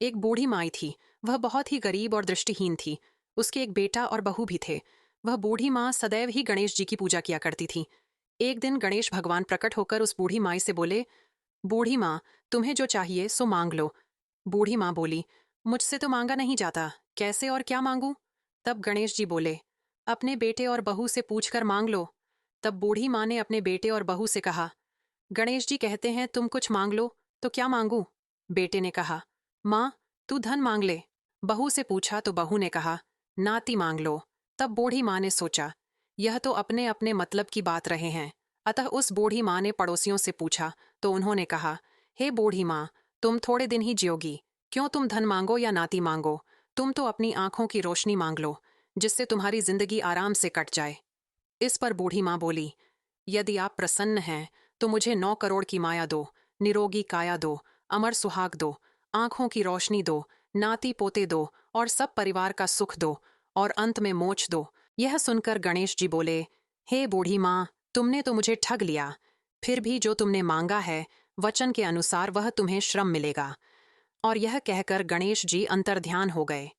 एक बूढ़ी माई थी। वह बहुत ही गरीब और दृष्टिहीन थी। उसके एक बेटा और बहू भी थे। वह बूढ़ी माँ सदैव ही गणेश जी की पूजा किया करती थी। एक दिन गणेश भगवान प्रकट होकर उस बूढ़ी माई से बोले, बूढ़ी माँ, तुम्हें जो चाहिए सो मांग लो। बूढ़ी माँ बोली, मुझसे तो मांगा नहीं जाता, कैसे और क्या मांगू? तब गणेश जी बोले, अपने बेटे और बहू से पूछकर मांग लो। तब बूढ़ी माँ ने अपने बेटे और बहू से कहा, गणेश जी कहते हैं तुम कुछ मांग लो, तो क्या मांगू? बेटे ने कहा, माँ, तू धन मांग ले। बहू से पूछा तो बहू ने कहा, नाती मांग लो। तब बूढ़ी माँ ने सोचा, यह तो अपने अपने मतलब की बात रहे हैं। अतः उस बूढ़ी माँ ने पड़ोसियों से पूछा तो उन्होंने कहा, हे बूढ़ी माँ, तुम थोड़े दिन ही जियोगी, क्यों तुम धन मांगो या नाती मांगो? तुम तो अपनी आंखों की रोशनी मांग लो, जिससे तुम्हारी जिंदगी आराम से कट जाए। इस पर बूढ़ी माँ बोली, यदि आप प्रसन्न हैं तो मुझे 9 करोड़ की माया दो, निरोगी काया दो, अमर सुहाग दो, आंखों की रोशनी दो, नाती पोते दो और सब परिवार का सुख दो और अंत में मोक्ष दो। यह सुनकर गणेश जी बोले, हे बूढ़ी माँ, तुमने तो मुझे ठग लिया। फिर भी जो तुमने मांगा है, वचन के अनुसार वह तुम्हें श्रम मिलेगा। और यह कहकर गणेश जी अंतर्ध्यान हो गए।